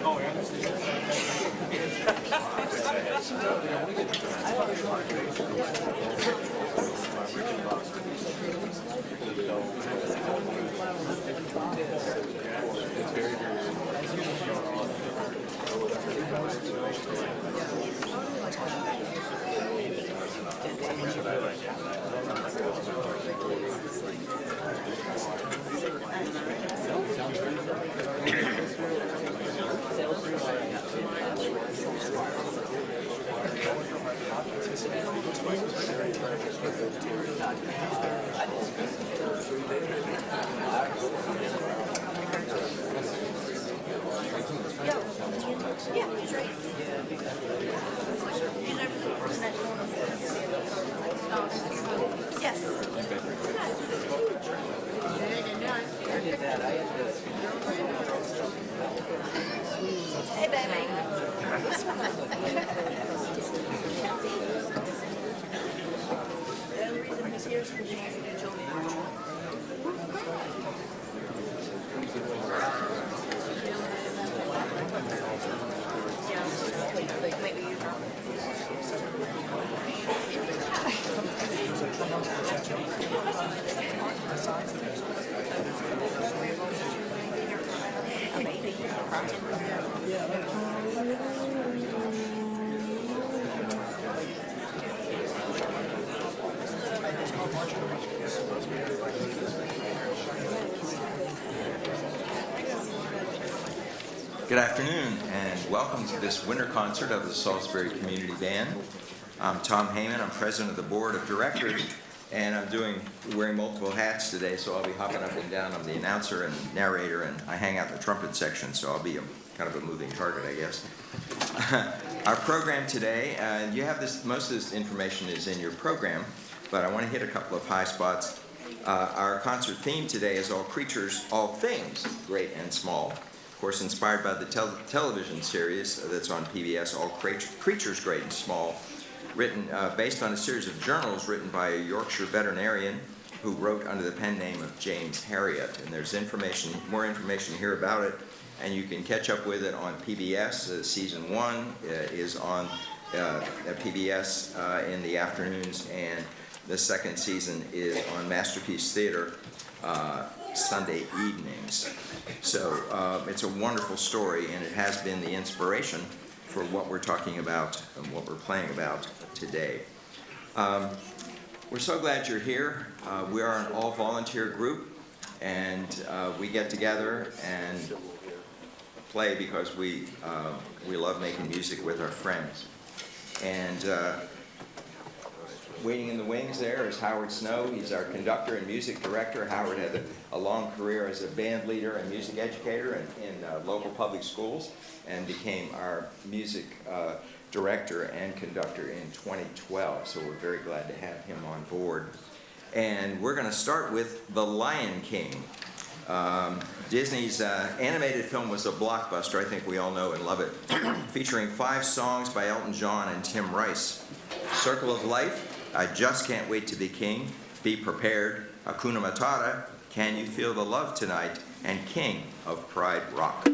Oh, yeah. Hey, baby. The only reason he's here is because he wants to do children. Good afternoon, and welcome to this winter concert of the Salisbury Community Band. I'm Tom Heyman. I'm president of the board of directors, and I'm wearing multiple hats today, so I'll be hopping up and down. I'm the announcer and narrator, and I hang out in the trumpet section, so I'll be kind of a moving target, I guess. Our program today, you have this. Most of this information is in your program, but I want to hit a couple of high spots. Our concert theme today is all creatures, all things, great and small. Of course, inspired by the television series that's on PBS, All Creatures Great and Small, written based on a series of journals written by a Yorkshire veterinarian who wrote under the pen name of James Herriot. And there's more information here about it, and you can catch up with it on PBS. Season 1 is on PBS in the afternoons, and the second season is on Masterpiece Theater Sunday evenings. So it's a wonderful story, and it has been the inspiration for what we're talking about and what we're playing about today. We're so glad you're here. We are an all-volunteer group, and we get together and play because we love making music with our friends. And waiting in the wings there is Howard Snow. He's our conductor and music director. Howard had a long career as a band leader and music educator in local public schools, and became our music director and conductor in 2012. So we're very glad to have him on board. And we're going to start with The Lion King. Disney's animated film was a blockbuster. I think we all know and love it. Featuring 5 songs by Elton John and Tim Rice. Circle of Life, I Just Can't Wait to Be King, Be Prepared, Hakuna Matata, Can You Feel the Love Tonight, and King of Pride Rock.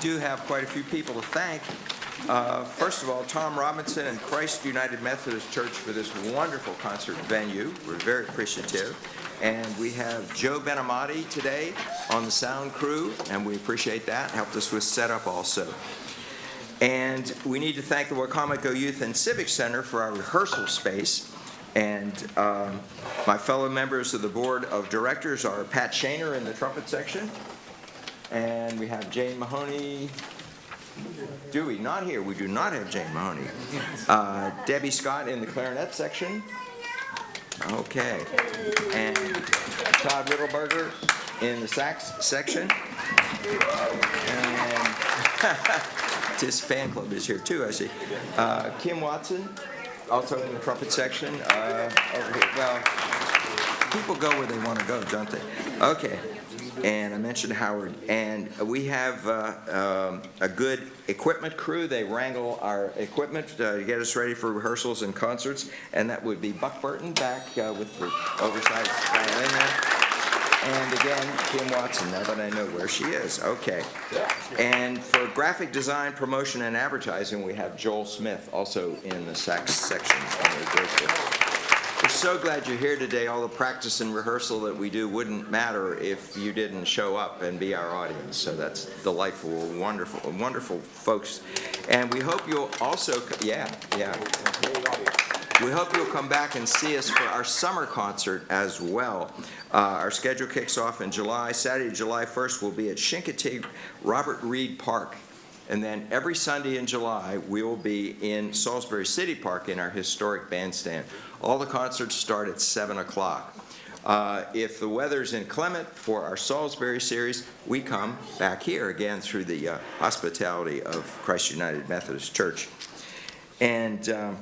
do have quite a few people to thank. First of all, Tom Robinson and Christ United Methodist Church for this wonderful concert venue. We're very appreciative. And we have Joe Benamati today on the sound crew, and we appreciate that. Helped us with setup also. And we need to thank the Wacomico Youth and Civic Center for our rehearsal space. And my fellow members of the Board of Directors are Pat Shaner in the trumpet section. And we have Jane Mahoney. Do we? Not here. We do not have Jane Mahoney. Debbie Scott in the clarinet section. Okay. And Todd Riddleberger in the sax section. And his fan club is here too, I see. Kim Watson, also in the trumpet section. Over here. Well, people go where they want to go, don't they? Okay. And I mentioned Howard. And we have a good equipment crew. They wrangle our equipment to get us ready for rehearsals and concerts. And that would be Buck Burton back with the oversized violin there. And again, Kim Watson, now that I know where she is. Okay. And for graphic design, promotion, and advertising, we have Joel Smith also in the sax section. We're so glad you're here today. All the practice and rehearsal that we do wouldn't matter if you didn't show up and be our audience. So that's delightful, wonderful, wonderful folks. And we hope you'll also, we hope you'll come back and see us for our summer concert as well. Our schedule kicks off in July. Saturday, July 1st, will be at Chincoteague Robert Reed Park. And then every Sunday in July, we will be in Salisbury City Park in our historic bandstand. All the concerts start at 7 o'clock. If the weather's inclement for our Salisbury series, we come back here again through the hospitality of Christ United Methodist Church. And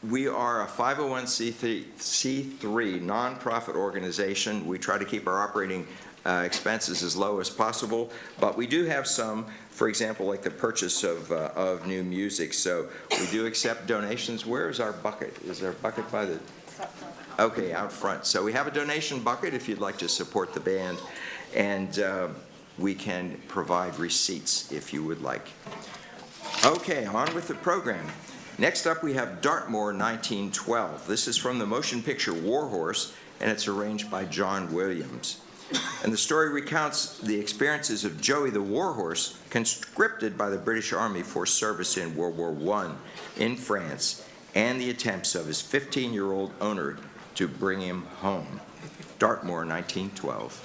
we are a 501c3 nonprofit organization. We try to keep our operating expenses as low as possible, but we do have some, for example, like the purchase of new music. So we do accept donations. Where is our bucket? Is there a bucket by the? Okay, out front. So we have a donation bucket if you'd like to support the band, and we can provide receipts if you would like. Okay, on with the program. Next up, we have Dartmoor 1912. This is from the motion picture War Horse, and it's arranged by John Williams. And the story recounts the experiences of Joey the War Horse, conscripted by the British Army for service in World War I in France, and the attempts of his 15-year-old owner to bring him home. Dartmoor 1912.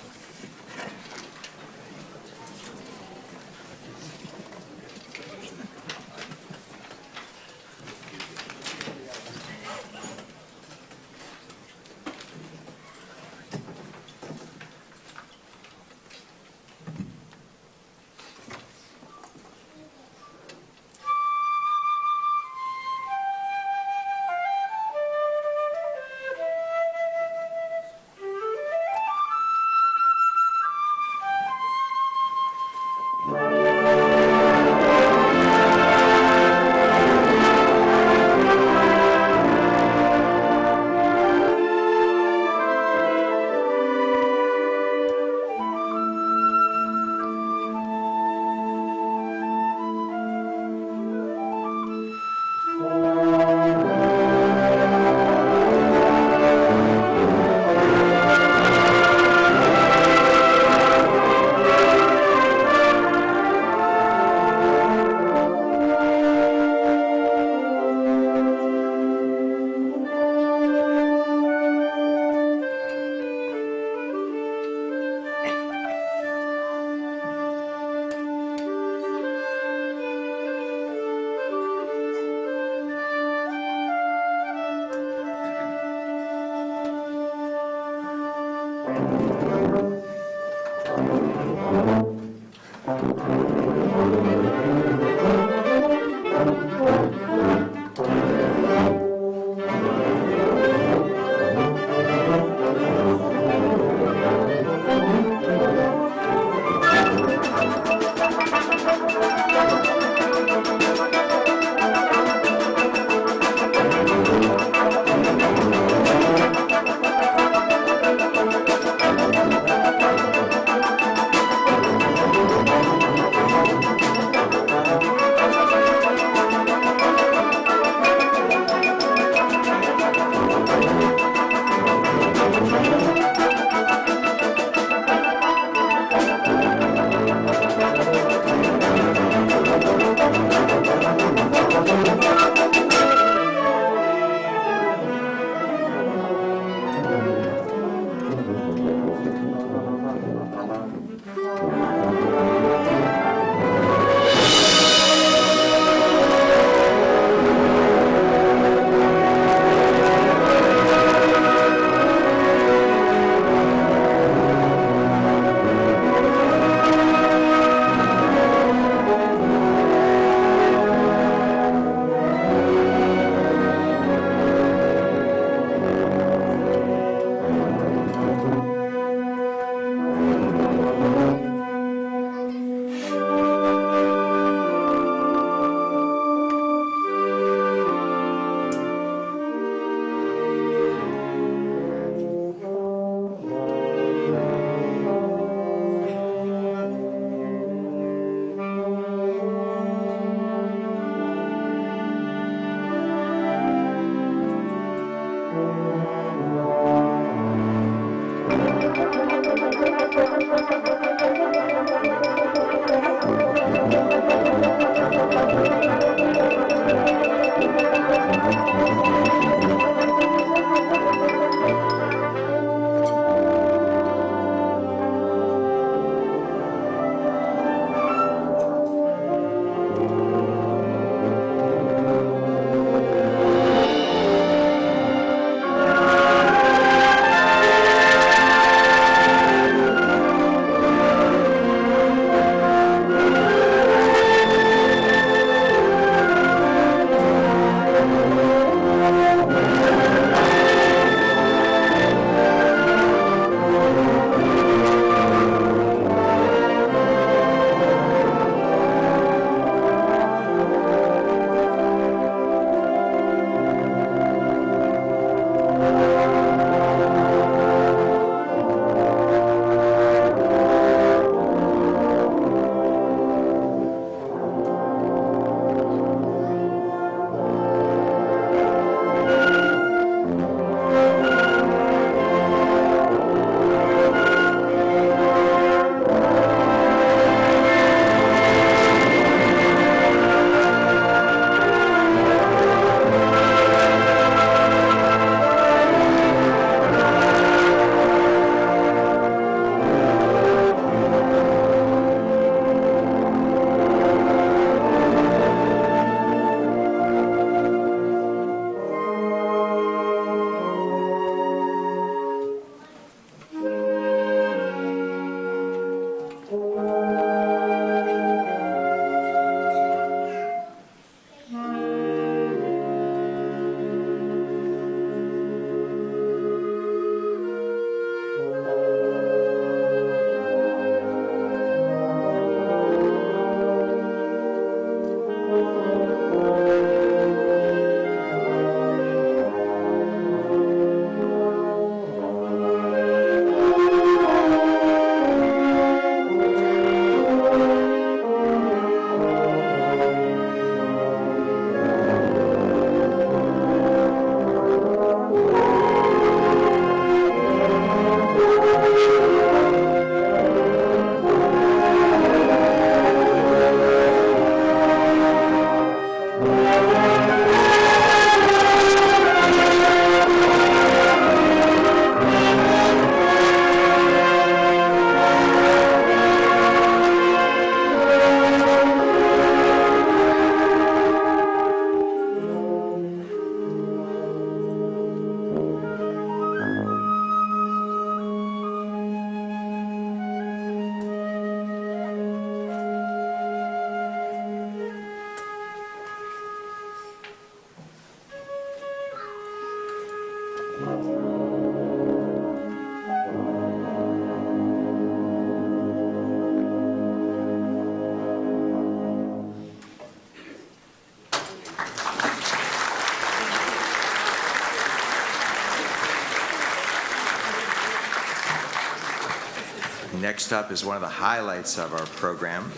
Next up is one of the highlights of our program,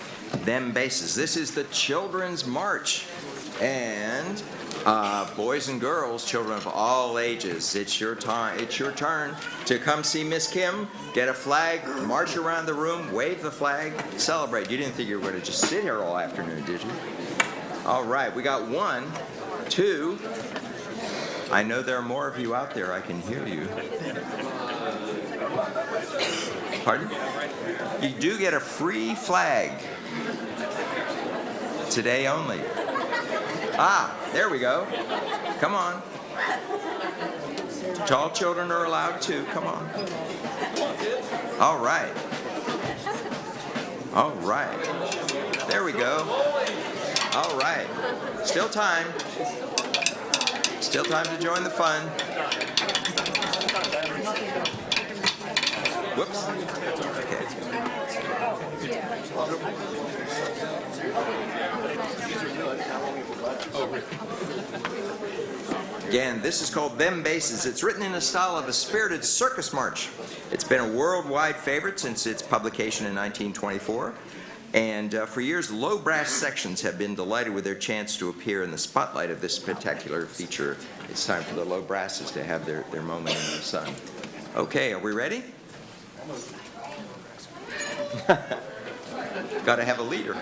Them Bases. This is the Children's March. And boys and girls, children of all ages, it's your time. It's your turn to come see Miss Kim, get a flag, march around the room, wave the flag, celebrate. You didn't think you were going to just sit here all afternoon, did you? All right, we got 1, 2. I know there are more of you out there. I can hear you. Pardon? You do get a free flag. Today only. Ah, there we go. Come on. Tall children are allowed too. Come on. All right. All right. There we go. All right. Still time. Still time to join the fun. Whoops. Okay. Again, this is called Them Bases. It's written in the style of a spirited circus march. It's been a worldwide favorite since its publication in 1924. And for years, low brass sections have been delighted with their chance to appear in the spotlight of this spectacular feature. It's time for the low brasses to have their moment in the sun. Okay, are we ready? Got to have a leader.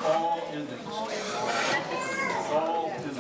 All endings. All endings.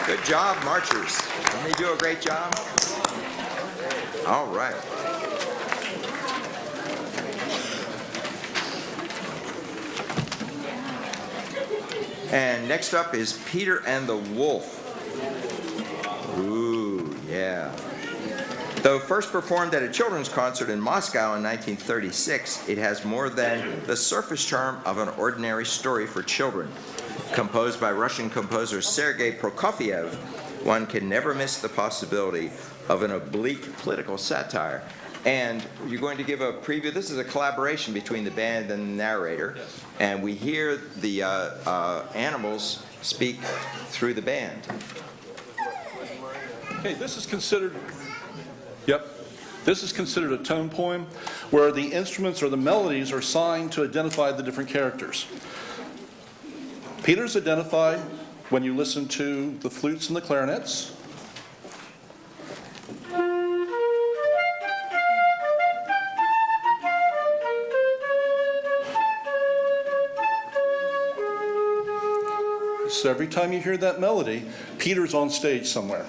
Good job, marchers. Didn't they do a great job? All right. And next up is Peter and the Wolf. Ooh, yeah. Though first performed at a children's concert in Moscow in 1936, it has more than the surface charm of an ordinary story for children. Composed by Russian composer Sergei Prokofiev, one can never miss the possibility of an oblique political satire. And you're going to give a preview. This is a collaboration between the band and the narrator, and we hear the animals speak through the band. Okay, this is considered a tone poem where the instruments or the melodies are assigned to identify the different characters. Peter's identified when you listen to the flutes and the clarinets. So every time you hear that melody, Peter's on stage somewhere.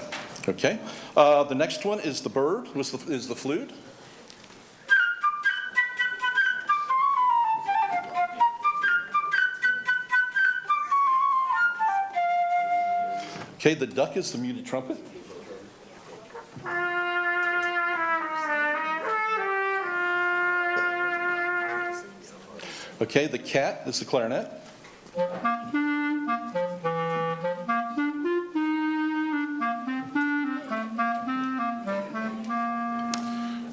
Okay. The next one is the bird, is the flute. Okay, the duck is the muted trumpet. Okay, the cat is the clarinet.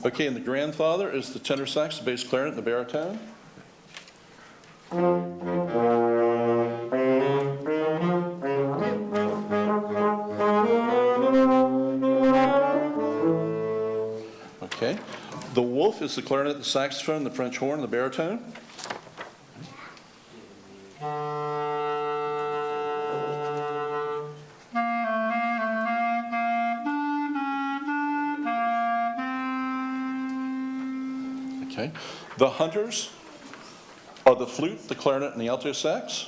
Okay, and the grandfather is the tenor sax, the bass clarinet, and the baritone. Okay, the wolf is the clarinet, the saxophone, the French horn, the baritone. Okay. The hunters are the flute, the clarinet, and the alto sax.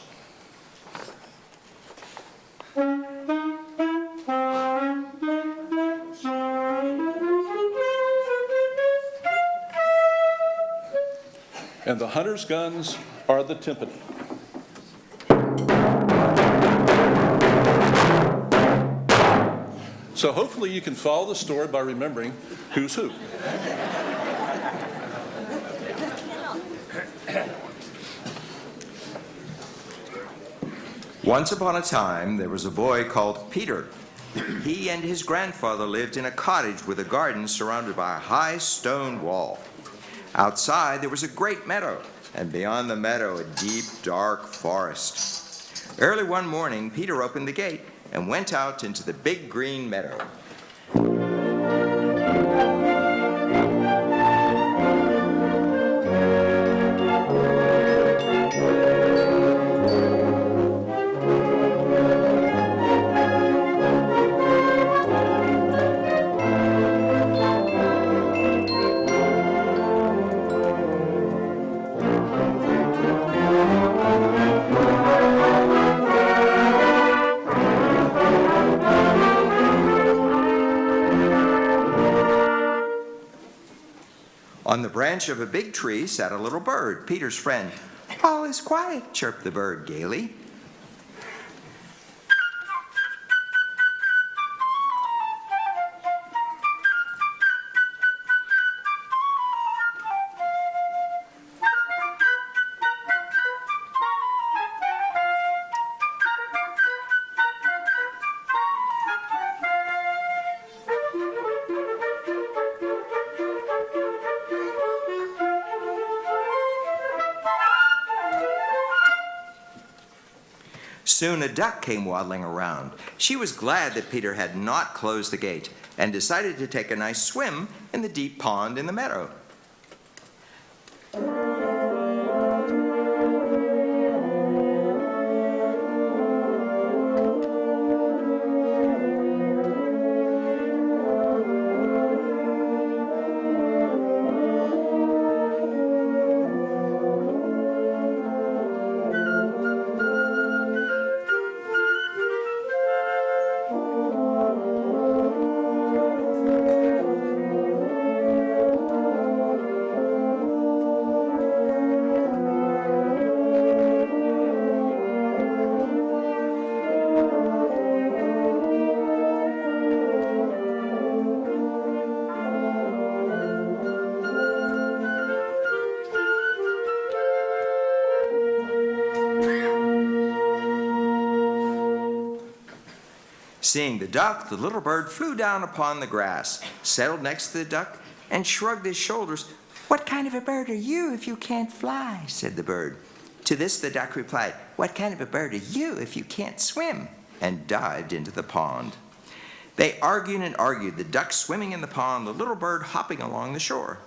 And the hunters' guns are the timpani. So hopefully you can follow the story by remembering who's who. Once upon a time, there was a boy called Peter. He and his grandfather lived in a cottage with a garden surrounded by a high stone wall. Outside, there was a great meadow, and beyond the meadow, a deep, dark forest. Early one morning, Peter opened the gate and went out into the big green meadow. On the branch of a big tree sat a little bird, Peter's friend. "All is quiet," chirped the bird gaily. Soon a duck came waddling around. She was glad that Peter had not closed the gate and decided to take a nice swim in the deep pond in the meadow. Seeing the duck, the little bird flew down upon the grass, settled next to the duck, and shrugged his shoulders. "What kind of a bird are you if you can't fly?" said the bird. To this the duck replied, "What kind of a bird are you if you can't swim?" and dived into the pond. They argued and argued, the duck swimming in the pond, the little bird hopping along the shore.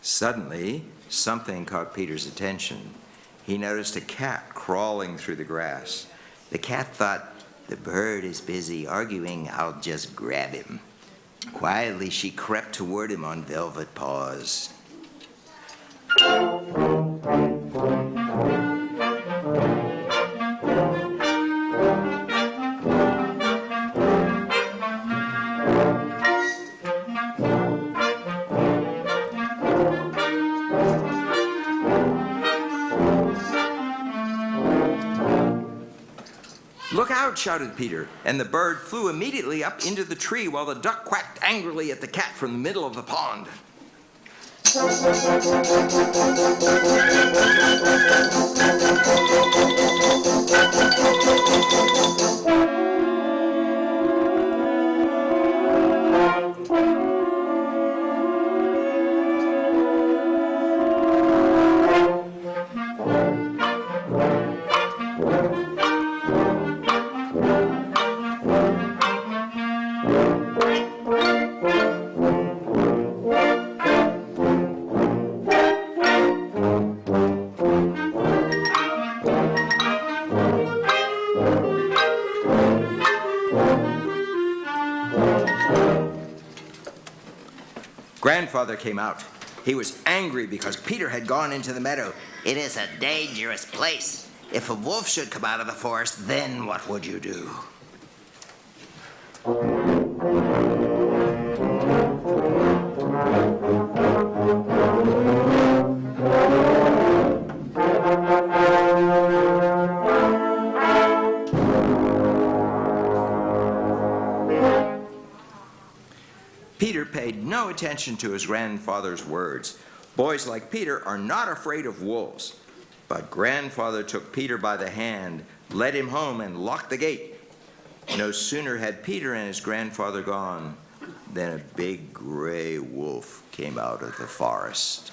Suddenly, something caught Peter's attention. He noticed a cat crawling through the grass. The cat thought, "The bird is busy arguing, I'll just grab him." Quietly, she crept toward him on velvet paws. "Look out," shouted Peter, and the bird flew immediately up into the tree while the duck quacked angrily at the cat from the middle of the pond. Grandfather came out. He was angry because Peter had gone into the meadow. "It is a dangerous place. If a wolf should come out of the forest, then what would you do?" Peter paid no attention to his grandfather's words. Boys like Peter are not afraid of wolves. But Grandfather took Peter by the hand, led him home, and locked the gate. No sooner had Peter and his grandfather gone than a big gray wolf came out of the forest.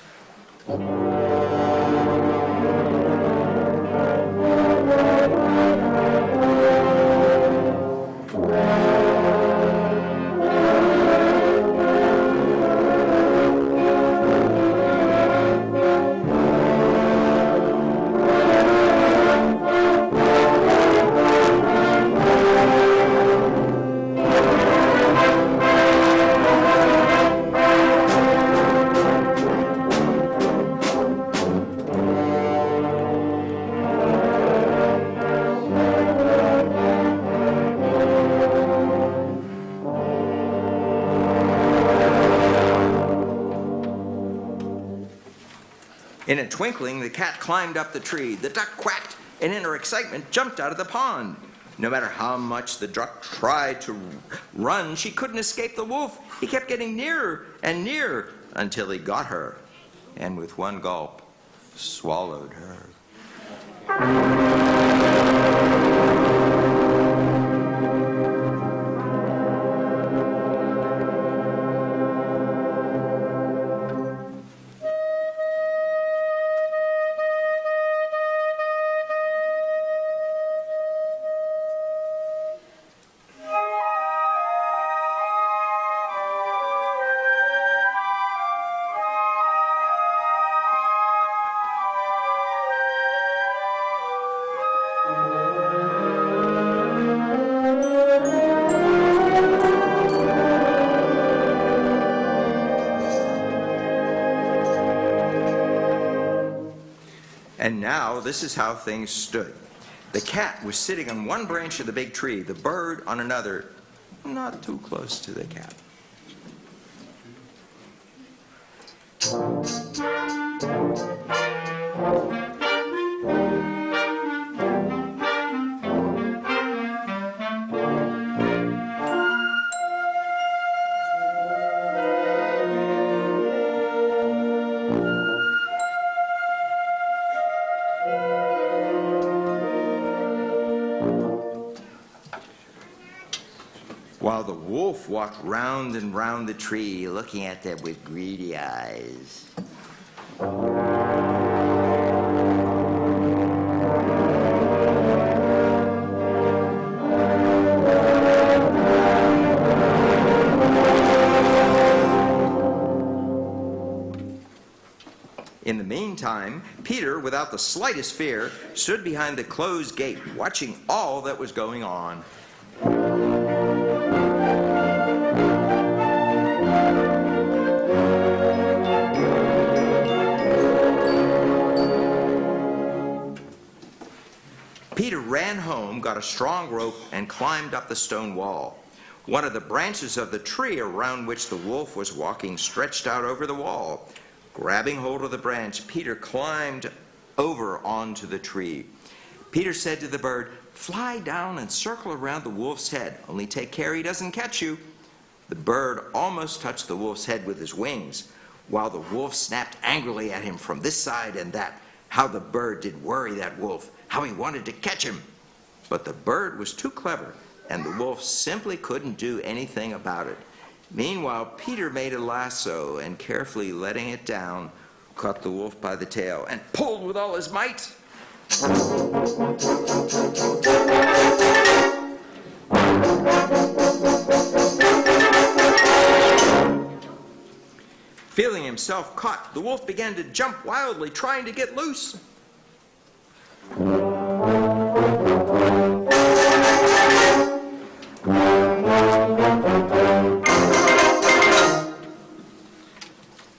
In a twinkling, the cat climbed up the tree. The duck quacked and in her excitement jumped out of the pond. No matter how much the duck tried to run, she couldn't escape the wolf. He kept getting nearer and nearer until he got her, and with one gulp, swallowed her. And now, this is how things stood. The cat was sitting on one branch of the big tree, the bird on another, not too close to the cat. While the wolf walked round and round the tree, looking at them with greedy eyes. In the meantime, Peter, without the slightest fear, stood behind the closed gate, watching all that was going on. Peter ran home, got a strong rope, and climbed up the stone wall. One of the branches of the tree around which the wolf was walking stretched out over the wall. Grabbing hold of the branch, Peter climbed over onto the tree. Peter said to the bird, "Fly down and circle around the wolf's head. Only take care he doesn't catch you." The bird almost touched the wolf's head with his wings, while the wolf snapped angrily at him from this side and that. How the bird did worry that wolf, how he wanted to catch him. But the bird was too clever, and the wolf simply couldn't do anything about it. Meanwhile, Peter made a lasso and, carefully letting it down, caught the wolf by the tail and pulled with all his might. Feeling himself caught, the wolf began to jump wildly, trying to get loose.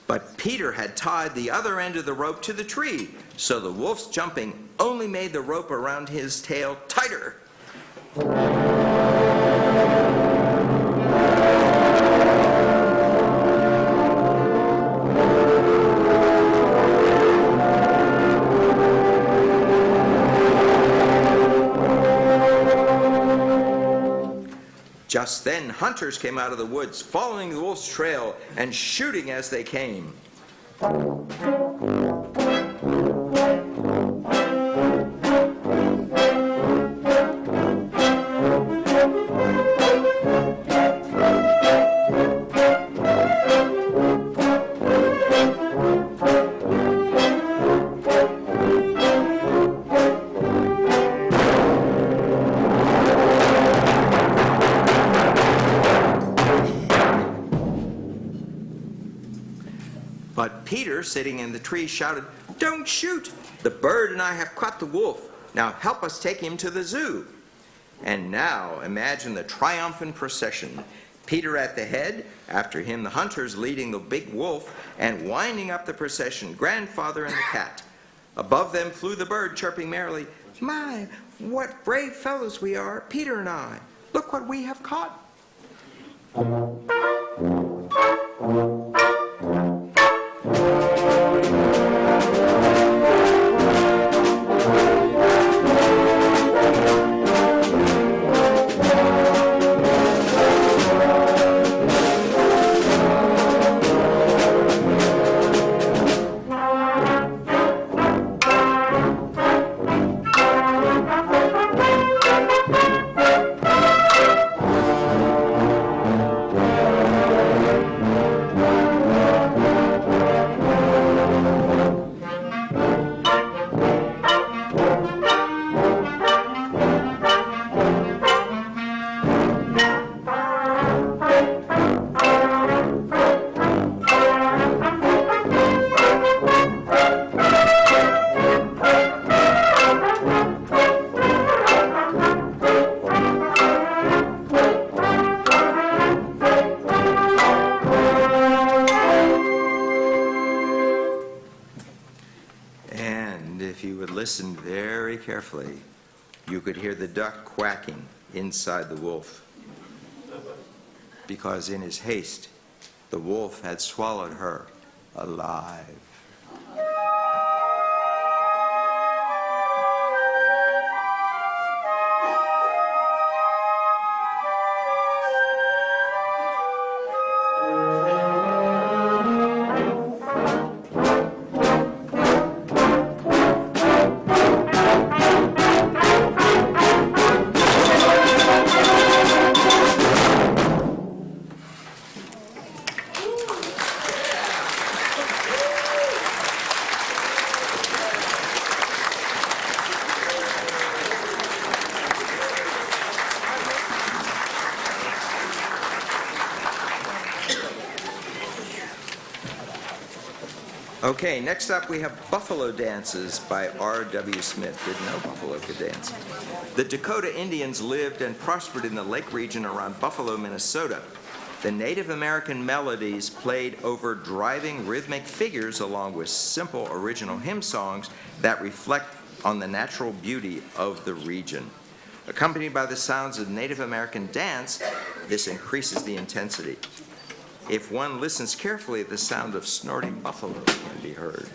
But Peter had tied the other end of the rope to the tree, so the wolf's jumping only made the rope around his tail tighter. Just then, hunters came out of the woods, following the wolf's trail and shooting as they came. But Peter, sitting in the tree, shouted, "Don't shoot! The bird and I have caught the wolf. Now help us take him to the zoo." And now imagine the triumphant procession. Peter at the head, after him the hunters leading the big wolf, and winding up the procession, Grandfather and the cat. Above them flew the bird, chirping merrily, "My, what brave fellows we are, Peter and I. Look what we have caught." If you would listen very carefully, you could hear the duck quacking inside the wolf, because in his haste, the wolf had swallowed her alive. Okay, next up we have Buffalo Dances by R.W. Smith. Didn't know Buffalo could dance. The Dakota Indians lived and prospered in the lake region around Buffalo, Minnesota. The Native American melodies played over driving rhythmic figures along with simple original hymn songs that reflect on the natural beauty of the region. Accompanied by the sounds of Native American dance, this increases the intensity. If one listens carefully, the sound of snorting buffalo can be heard.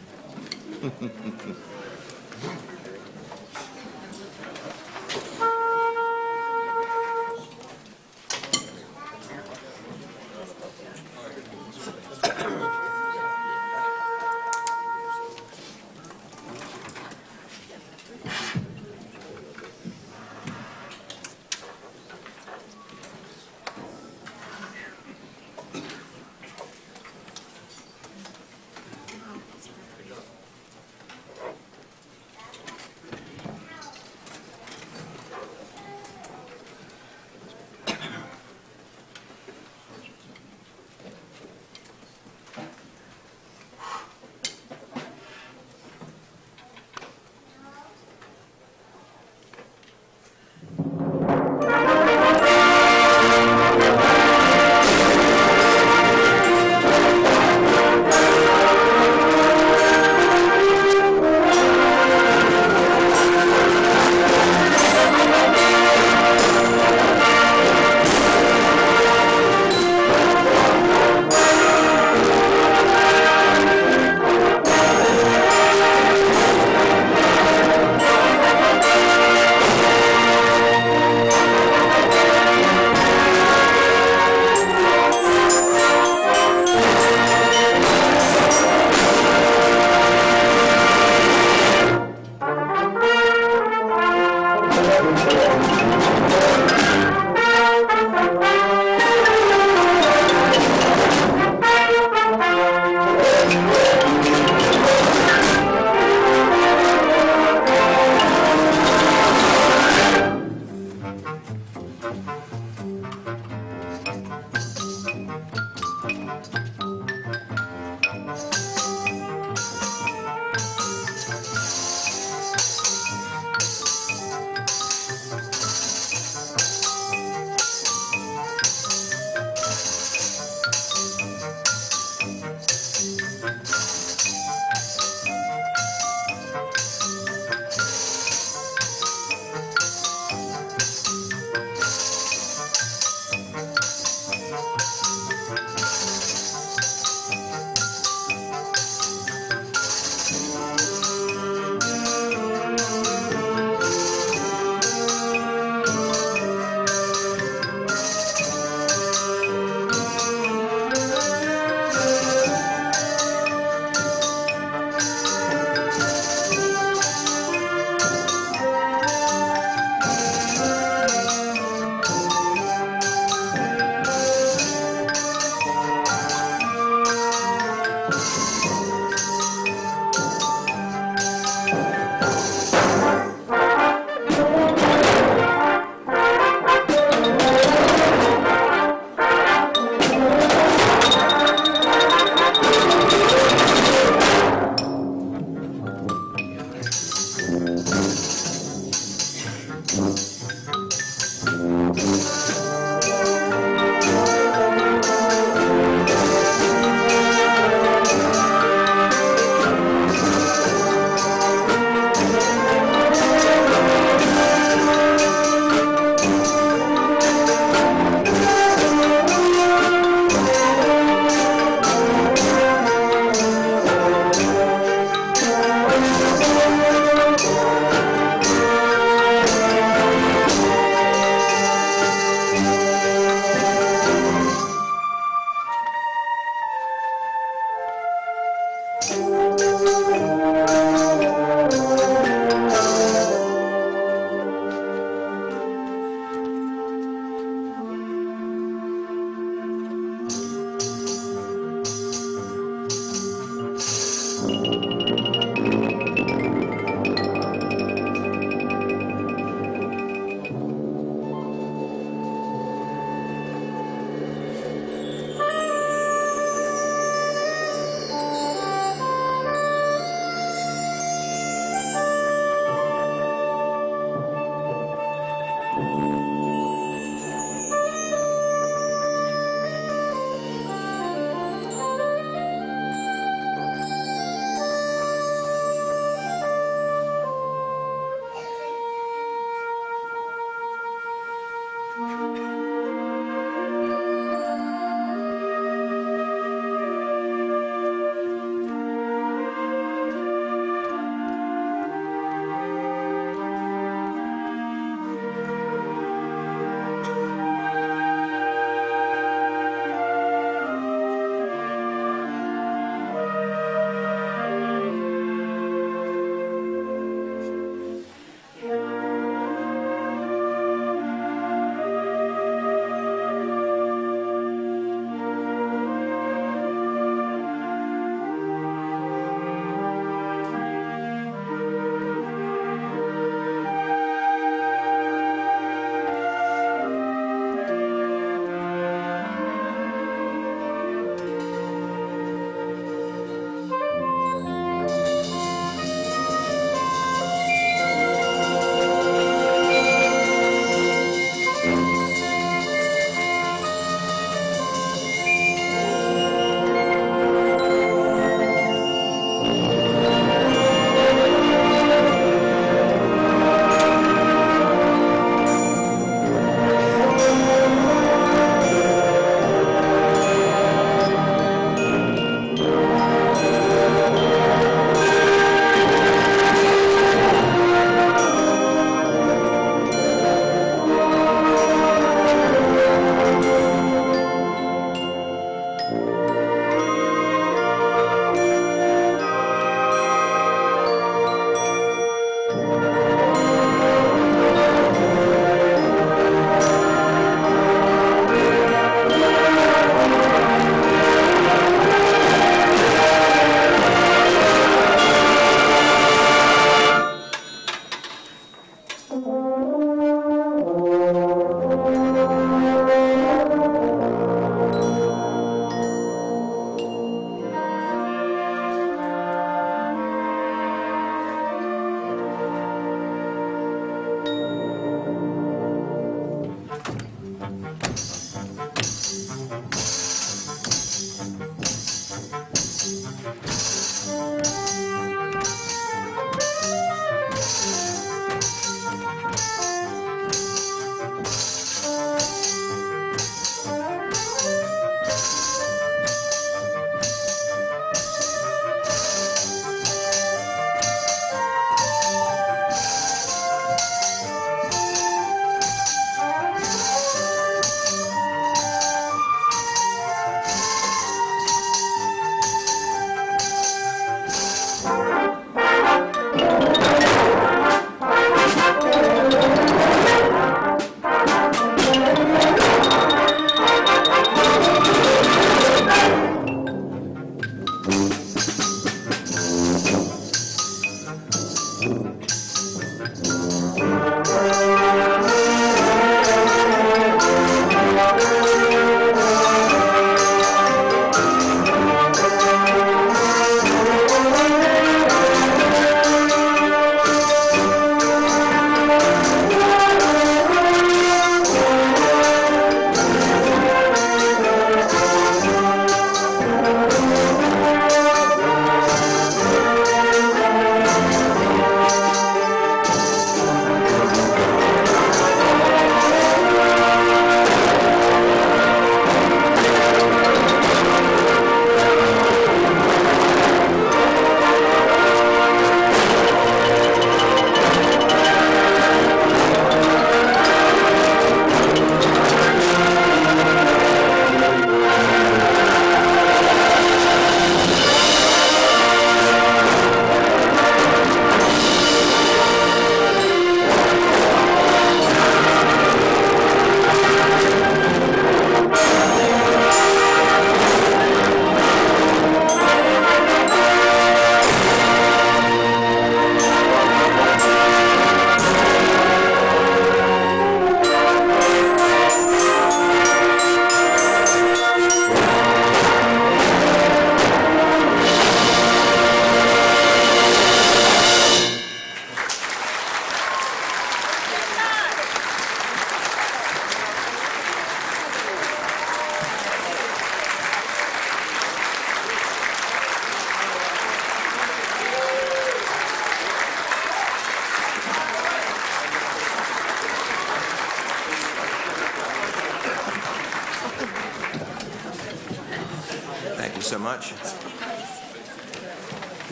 Thank you so much.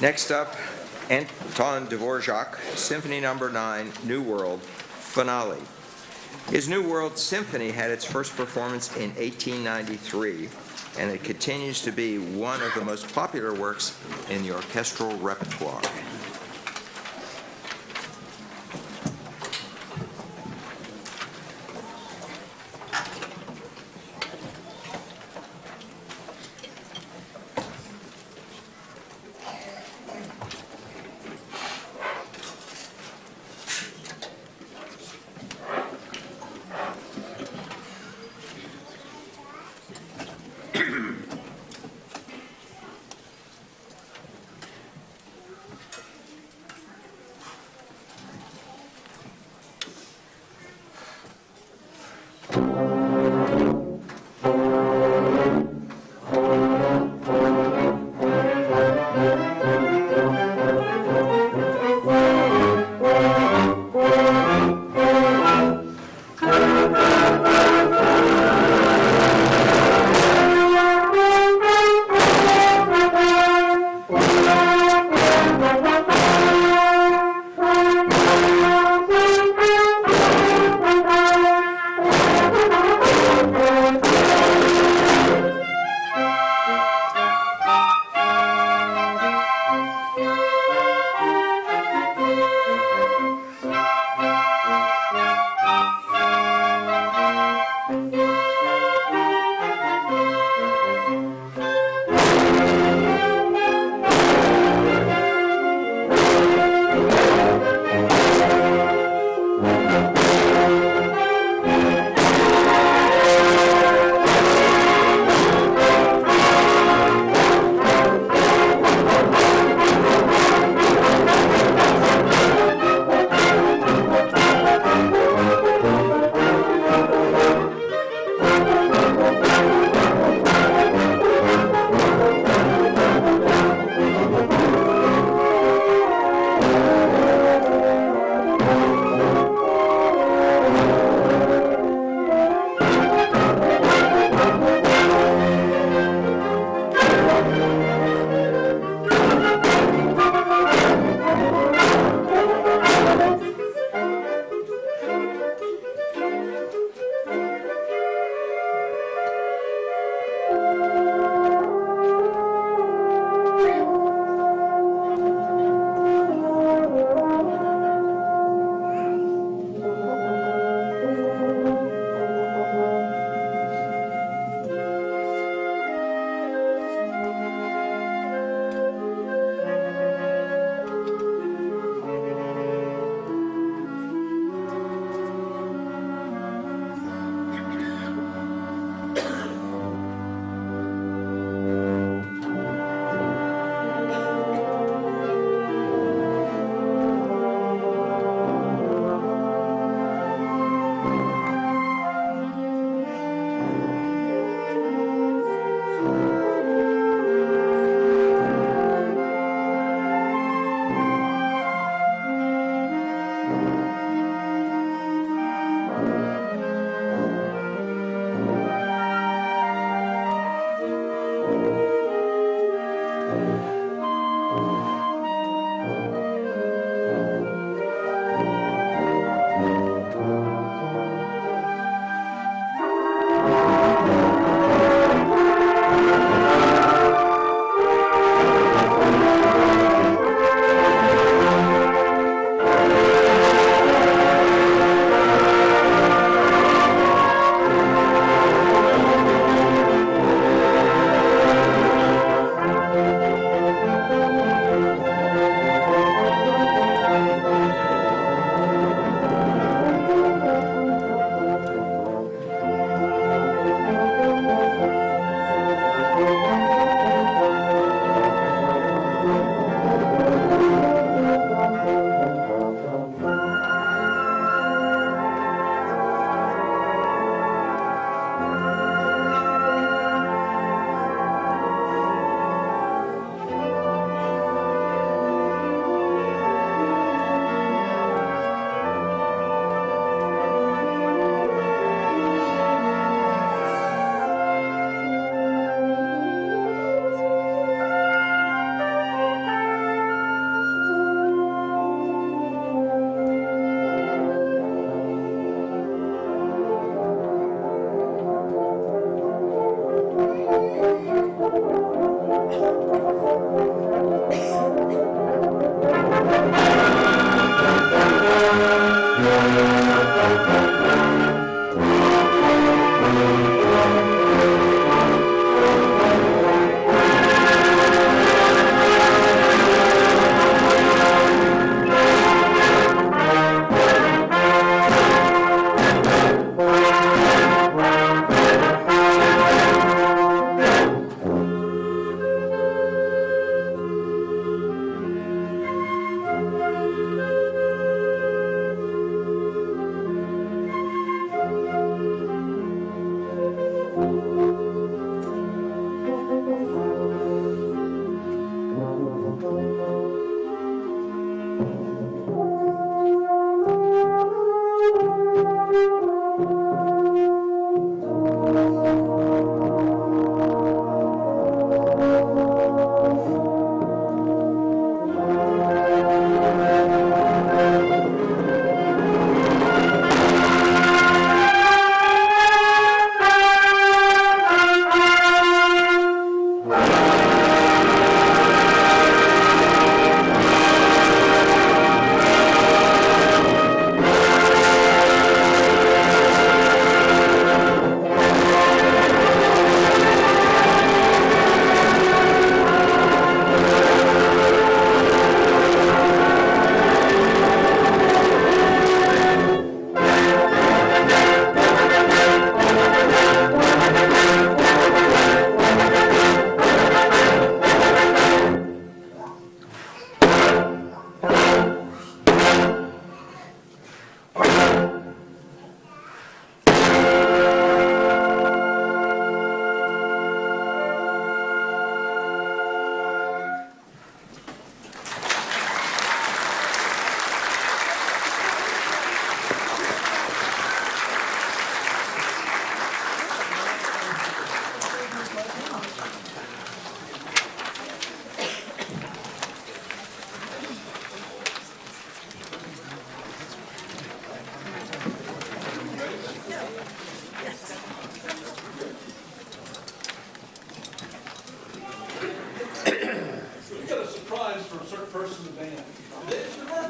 Next up, Anton Dvorak, Symphony No. 9, New World, Finale. His New World Symphony had its first performance in 1893, and it continues to be one of the most popular works in the orchestral repertoire.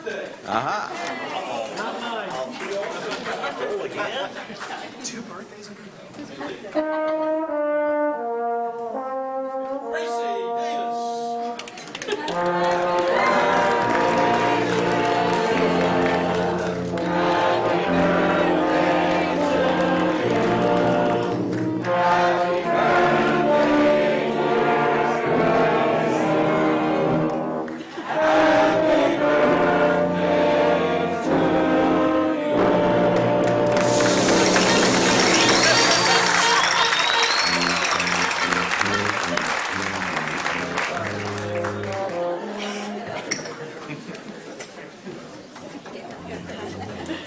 birthday. Aha. Tracy Davis.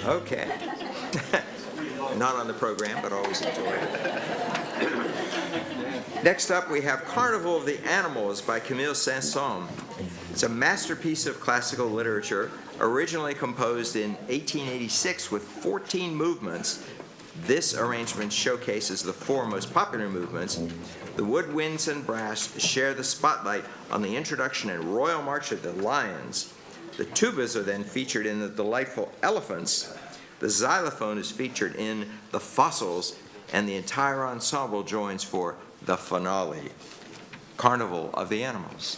Okay. Not on the program, but always enjoy it. Next up, we have Carnival of the Animals by Camille Saint-Saëns. It's a masterpiece of classical literature, originally composed in 1886 with 14 movements. This arrangement showcases the four most popular movements. The woodwinds and brass share the spotlight on the introduction and royal march of the lions. The tubas are then featured in the delightful elephants. The xylophone is featured in the fossils, and the entire ensemble joins for the finale, Carnival of the Animals.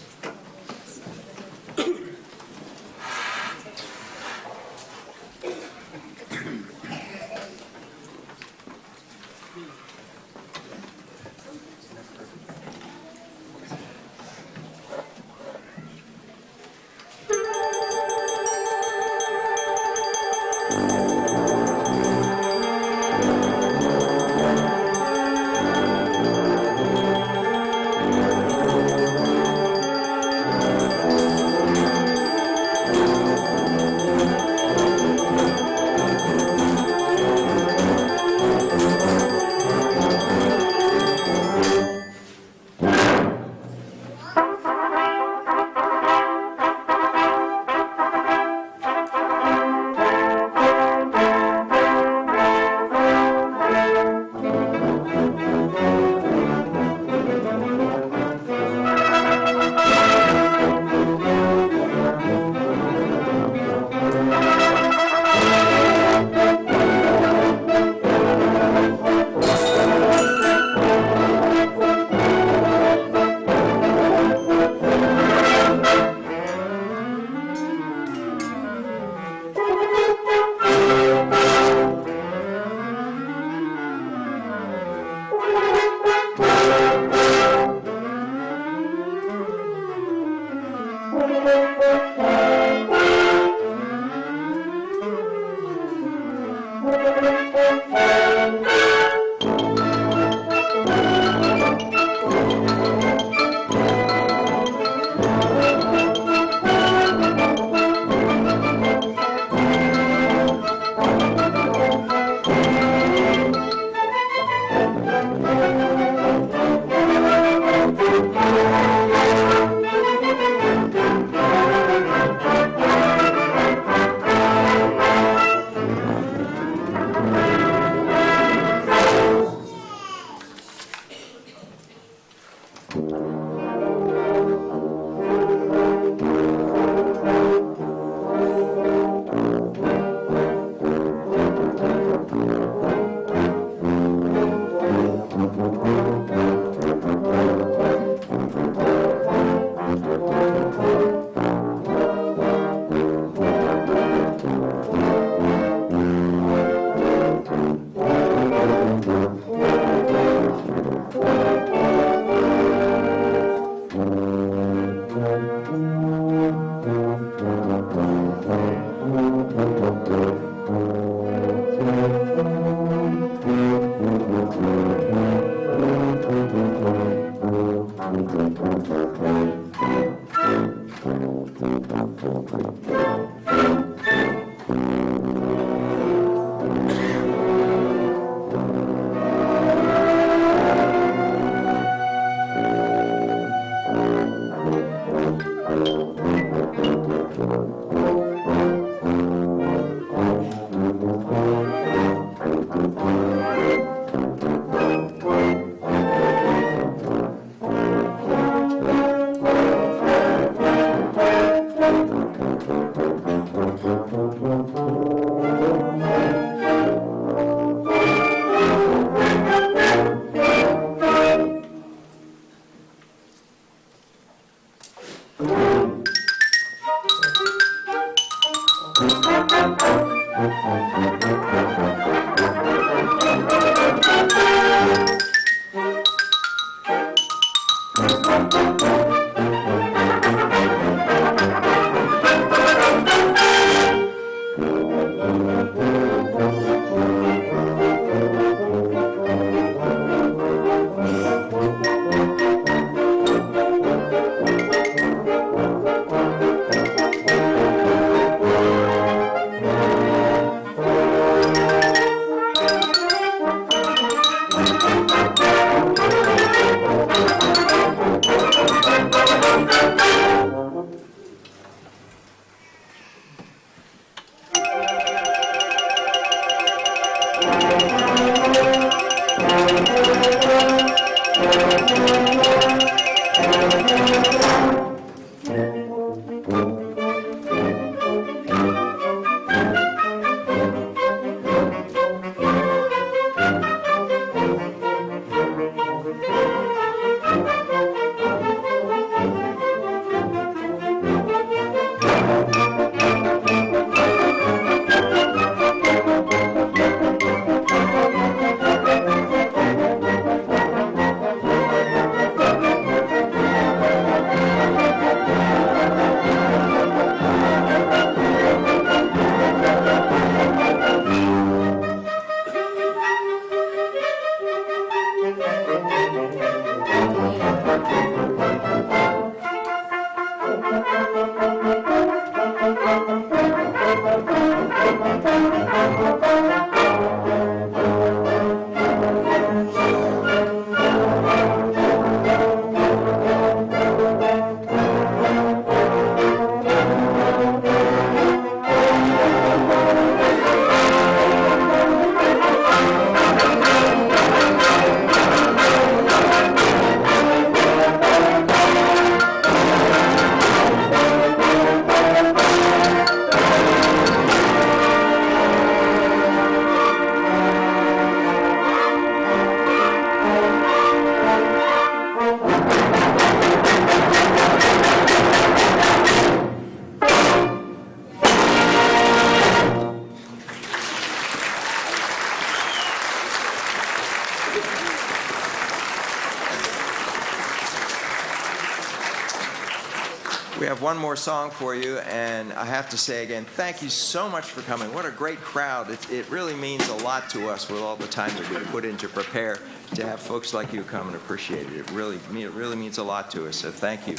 We have one more song for you, and I have to say again, thank you so much for coming. What a great crowd. It really means a lot to us with all the time that we put in to prepare, to have folks like you come and appreciate it. It really means a lot to us, so thank you.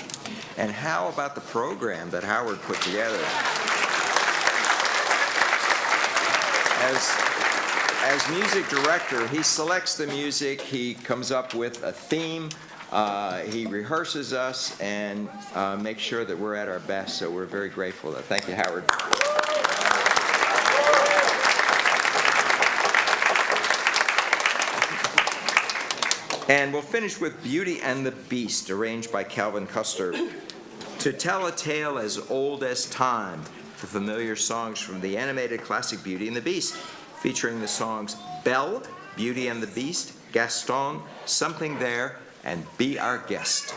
And how about the program that Howard put together? As music director, he selects the music, he comes up with a theme, he rehearses us and makes sure that we're at our best, so we're very grateful. Thank you, Howard. And we'll finish with Beauty and the Beast, arranged by Calvin Custer. To tell a tale as old as time, the familiar songs from the animated classic Beauty and the Beast, featuring the songs Belle, Beauty and the Beast, Gaston, Something There, and Be Our Guest.